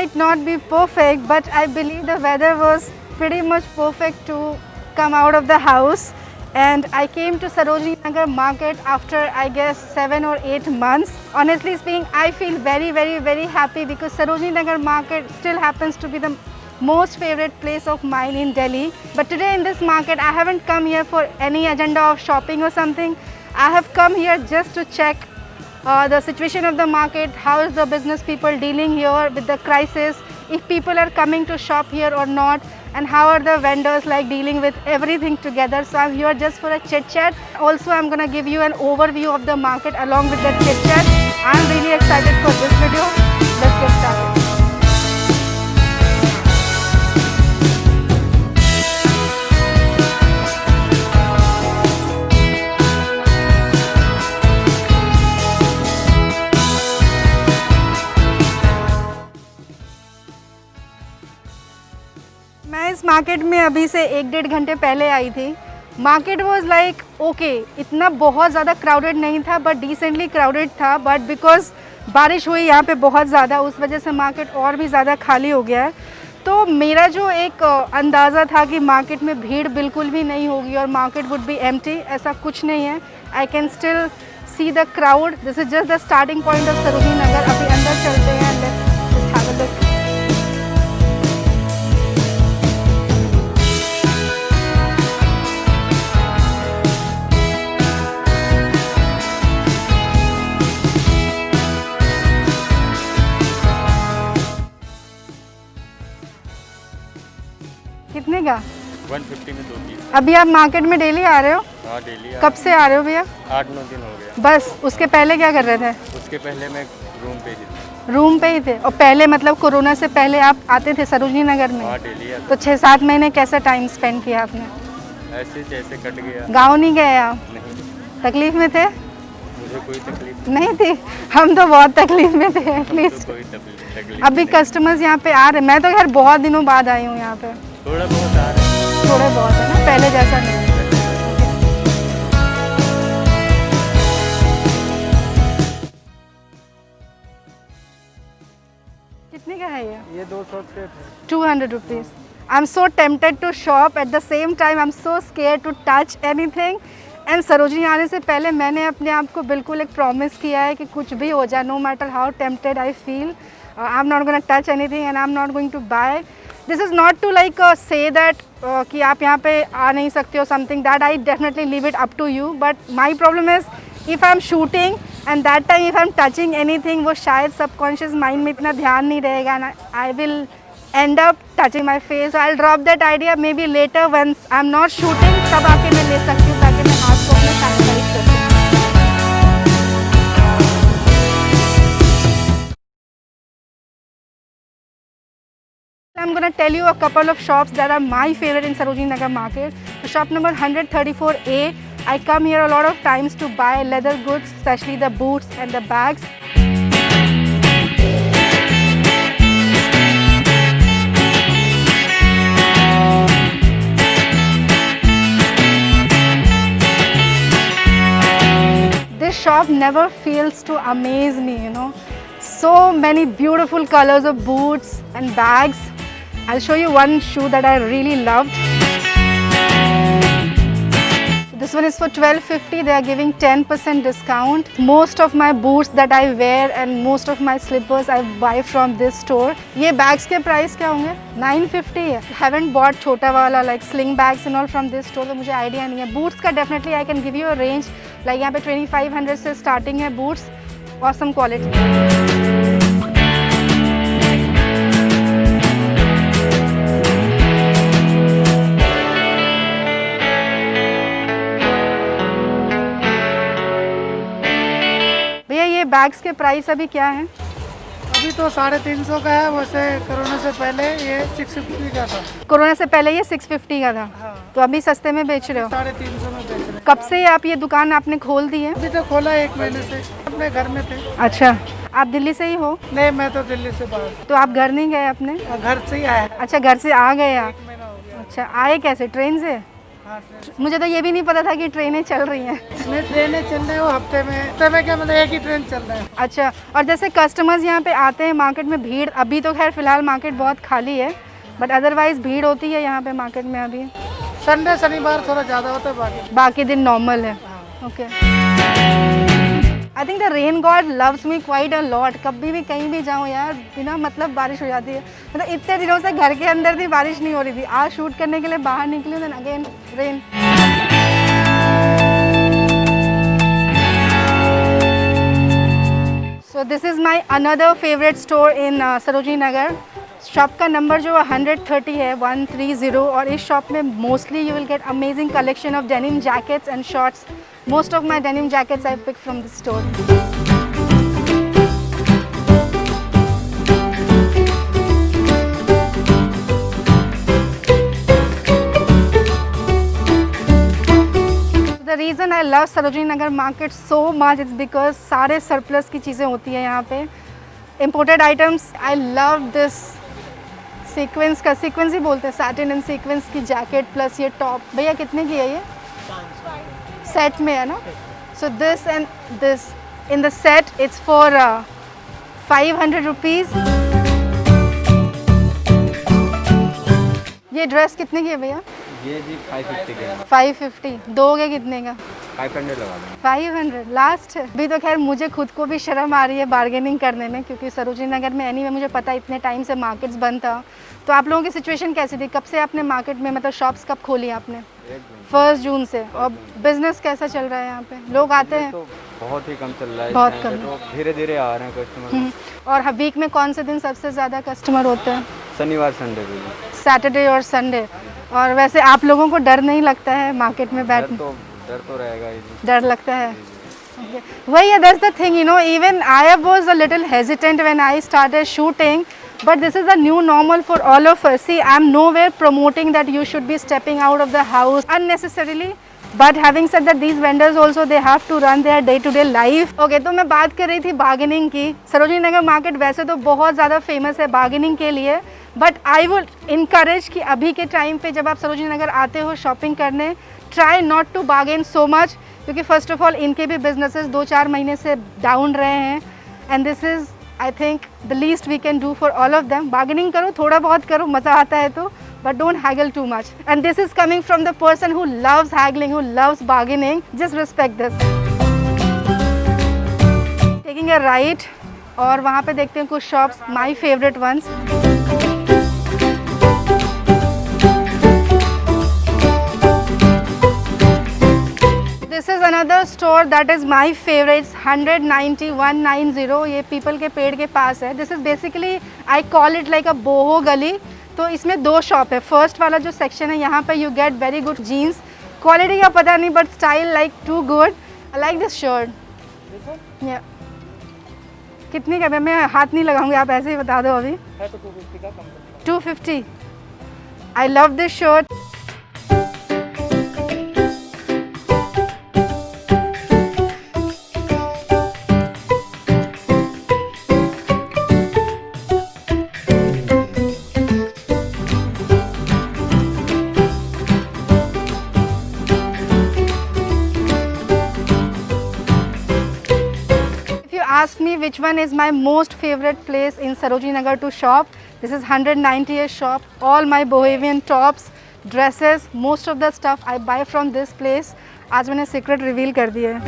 might not be perfect, but I believe the weather was pretty much perfect to come out of the house. And I came to Sarojini Nagar market after I guess 7 or 8 months. Honestly speaking, I feel very happy because Sarojini Nagar market still happens to be the most favorite place of mine in Delhi. But today in this market, I haven't come here for any agenda of shopping or something. I have come here just to check the situation of the market, how is the business people dealing here with the crisis, if people are coming to shop here or not, and how are the vendors like dealing with everything together. So I'm here just for a chit chat. Also I'm gonna give you an overview of the market along with the chit chat. I'm really excited for this video. Let's get started. मैं इस market में अभी से 1-1.5 घंटे पहले आई थी. Market was like okay, इतना बहुत ज़्यादा क्राउडेड नहीं था बट डिसेंटली क्राउडेड था. बट बिकॉज बारिश हुई यहाँ पे बहुत ज़्यादा, उस वजह से मार्केट और भी ज़्यादा खाली हो गया है. तो मेरा जो एक अंदाज़ा था कि मार्केट में भीड़ बिल्कुल भी नहीं होगी और मार्केट वुड बी एम्प्टी, ऐसा कुछ नहीं है. I can still see the crowd. This is just the starting point of Sarojini Nagar. अभी अंदर चलते हैं. Let's just have a look. कितने का? 150 में 2 पीस. अभी आप मार्केट में डेली आ रहे हो? हाँ डेली. कब से आ रहे हो भैया? 8-9 दिन हो गया. बस. उसके पहले क्या कर रहे थे? उसके पहले मैं रूम पे ही था. रूम पे ही थे. और पहले मतलब कोरोना से पहले आप आते थे सरोजिनी नगर में? हाँ डेली आता. तो 6-7 महीने कैसा टाइम स्पेंड किया आपने? ऐसे जैसे कट गया. गाँव नहीं गए आप? नहीं, तकलीफ में थे? मुझे कोई तकलीफ नहीं थी. हम तो बहुत तकलीफ में थे एटलीस्ट. कोई तकलीफ अभी कस्टमर्स यहाँ पे आ रहे. मैं तो खैर बहुत दिनों बाद आई हूँ यहाँ पे. थोड़ा बहुत आ रहा है. थोड़े बहुत है ना, पहले जैसा नहीं. कितने का है ये 200 से 200 rupees. I am so tempted to shop. At the same time I am so scared to touch anything. And Sarojini आने से पहले मैंने अपने आप को बिल्कुल एक प्रॉमिस किया है कि कुछ भी हो जाए, no matter how tempted I feel, I am not gonna touch anything and I am not going to buy. This is not to like say that कि आप यहाँ पे आ नहीं सकते हो something. That I definitely leave it up to you. But my problem is if I am shooting and that time if I am touching anything, वो शायद सबकॉन्शियस माइंड में इतना ध्यान नहीं रहेगा and I will end up touching my face. So I'll drop that idea maybe later once I'm not shooting, तब आके मैं ले सकती हूँ ताकि मैं हाथ को अपने सैनिटाइज कर सकूँ. I'm gonna tell you a couple of shops that are my favorite in Sarojini Nagar market. So shop number 134A. I come here a lot of times to buy leather goods, especially the boots and the bags. This shop never fails to amaze me, you know. So many beautiful colors of boots and bags. I'll show you one shoe that I really loved. This one is for 1250. They are giving 10% discount. Most of my boots that I wear and most of my slippers I buy from this store. ये bags के price क्या होंगे? 950 है. Haven't bought छोटा वाला like sling bags and all from this store, तो मुझे idea नहीं है. Boots का definitely I can give you a range. Like यहाँ पे 2500 से starting है boots. Awesome quality. भैया ये बैग्स के प्राइस अभी क्या है? अभी तो 350 का है. वैसे कोरोना से पहले ये 650 का था. कोरोना से पहले ये 650 का था. हाँ. तो अभी सस्ते में बेच रहे हो? 350 में बेच रहे हैं. कब से आप ये दुकान आपने खोल दी है? अभी तो खोला 1 महीने से. अपने घर में थे. अच्छा, आप दिल्ली से ही हो? नहीं, मैं तो दिल्ली से बाहर. तो आप घर नहीं गए अपने? घर से ही आया. अच्छा, घर से आ गए आप. 1 महीना हो गया. अच्छा, आए कैसे? ट्रेन से? हाँ ट्रेन मुझे तो ये भी नहीं पता था कि ट्रेनें चल रही हैं। में ट्रेनें चल रही है वो हफ्ते में क्या मतलब एक ही ट्रेन चल रहा है। अच्छा, और जैसे कस्टमर्स यहाँ पे आते हैं मार्केट में, भीड़ अभी तो खैर फिलहाल मार्केट बहुत खाली है, बट अदरवाइज भीड़ होती है यहाँ पे मार्केट में अभी? संडे शनिवार थोड़ा ज़्यादा होता है, बाकी दिन नॉर्मल है। Okay, I think the rain God loves me quite a lot. कभी भी कहीं भी जाऊँ यार, बिना मतलब बारिश हो जाती है। मतलब इतने दिनों से घर के अंदर भी बारिश नहीं हो रही थी, आज शूट करने के लिए बाहर निकली then again rain. So this is my another favourite store in Sarojini Nagar. Shop का नंबर जो 130 है, 130, और इस शॉप में mostly you will get amazing collection of denim jackets and shorts. Most of my denim jackets I pick from this store. The reason I love Sarojini Nagar market so much it's because सारे surplus की चीज़ें होती हैं यहाँ पे, imported items. I love this sequence का, sequence ही बोलते हैं, सैटिन एंड सीक्वेंस की जैकेट प्लस ये टॉप। भैया कितने की है ये? सेट में है ना? So this and this in the set it's for 500 rupees. ये ड्रेस कितने की है भैया? ये जी 550 के 550। दोगे कितने का? 500 लगा दें। 500 लास्ट है। अभी तो खैर मुझे खुद को भी शर्म आ रही है बार्गेनिंग करने में, क्योंकि सरोजनी नगर में एनीवे मुझे पता है इतने टाइम से मार्केट्स बंद था। तो आप लोगों की सिचुएशन कैसी थी? कब से आपने मार्केट में मतलब शॉप्स कब खोली आपने? 1 जून से। और बिजनेस कैसा चल रहा है यहाँ पे? लोग आते हैं? तो बहुत ही कम चल रहा है, बहुत इस टाइम पे कम। तो धीरे धीरे आ रहे हैं कस्टमर। और वीक में कौन से दिन सबसे ज़्यादा कस्टमर होते हैं? शनिवार संडे को जी। सैटरडे और संडे। और वैसे आप लोगों को डर नहीं लगता है मार्केट में बैठ? डर तो रहेगा ही जी। डर लगता है। Okay. Well, yeah, that's the thing, you know, even I was a little hesitant when I started shooting, but this is the new normal for all of us. See, I'm nowhere promoting that you should be stepping out of the house unnecessarily, but having said that, these vendors also, they have to run their day-to-day life. Okay, तो मैं बात कर रही थी bargaining की। Sarojini Nagar market वैसे तो बहुत ज़्यादा फेमस है बार्गेनिंग के लिए, बट आई वुड इनकरेज कि अभी के टाइम पे जब आप सरोजनी नगर आते हो शॉपिंग करने, try not to bargain so much, क्योंकि फर्स्ट ऑफ ऑल इनके भी बिजनेसेस 2-4 महीने से डाउन रहे हैं, and this is I think the least we can do for all of them. Bargaining करो, थोड़ा बहुत करो, मज़ा आता है तो, but don't haggle too much. And this is coming from the person who loves haggling, who loves bargaining. Just respect this. Taking a right, और वहाँ पे देखते हैं कुछ shops, my favorite ones. This is another store that is my favorite, 190 ये people के पेड़ के पास है। This is basically, I call it like a boho गली। तो इसमें 2 शॉप है। फर्स्ट वाला जो सेक्शन है यहाँ पे you get very good jeans, quality का पता नहीं but style like too good. I like this shirt. कितने का? मैं हाथ नहीं लगाऊंगी, आप ऐसे ही बता दो अभी। 250। I love this shirt. Ask me which one is my most favorite place in Sarojini Nagar to shop. This is 190th shop. All my bohemian tops, dresses, most of the stuff I buy from this place. आज मैंने secret reveal कर दिया है।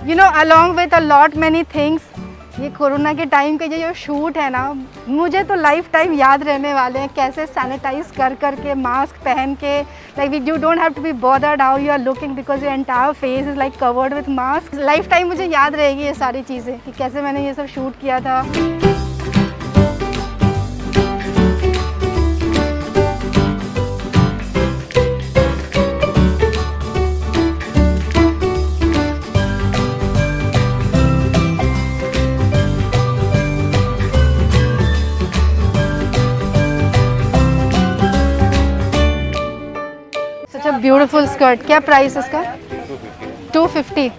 You know, along with a lot many things, ये corona के time के जो shoot है ना, मुझे तो लाइफ टाइम याद रहने वाले हैं। कैसे सैनिटाइज कर के, मास्क पहन के, like you don't have to be bothered how you are looking because your entire face is like covered with mask. Life time मुझे याद रहेगी ये सारी चीज़ें कि कैसे मैंने ये सब शूट किया था। ब्यूटीफुल स्कर्ट, क्या प्राइस इसका? 250।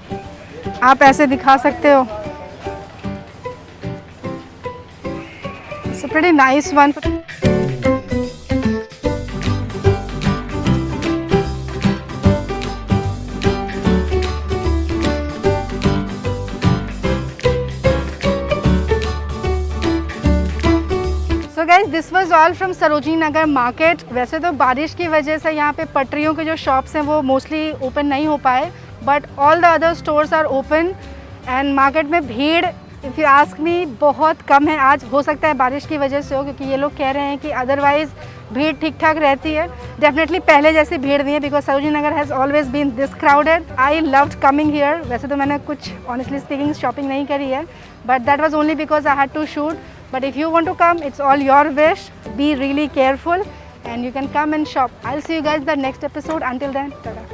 आप ऐसे दिखा सकते हो. It's a pretty nice one. So guys this was all from Sarojini Nagar market. वैसे तो बारिश की वजह से यहाँ पे पटरियों के जो शॉप्स हैं वो मोस्टली ओपन नहीं हो पाए, but all the other stores are open. And market में भीड़, इफ़ यू आस्क मी, बहुत कम है. आज हो सकता है बारिश की वजह से हो, क्योंकि ये लोग कह रहे हैं कि अदरवाइज़ भीड़ ठीक ठाक रहती है. डेफिनेटली पहले जैसी भीड़ नहीं है, because Sarojini Nagar has always been this crowded. I loved coming here. वैसे तो मैंने कुछ ऑनेस्टली स्पीकिंग शॉपिंग नहीं करी है, but that was only because I had to shoot. But if you want to come, it's all your wish. Be really careful and you can come and shop. I'll see you guys in the next episode. Until then, ta-da.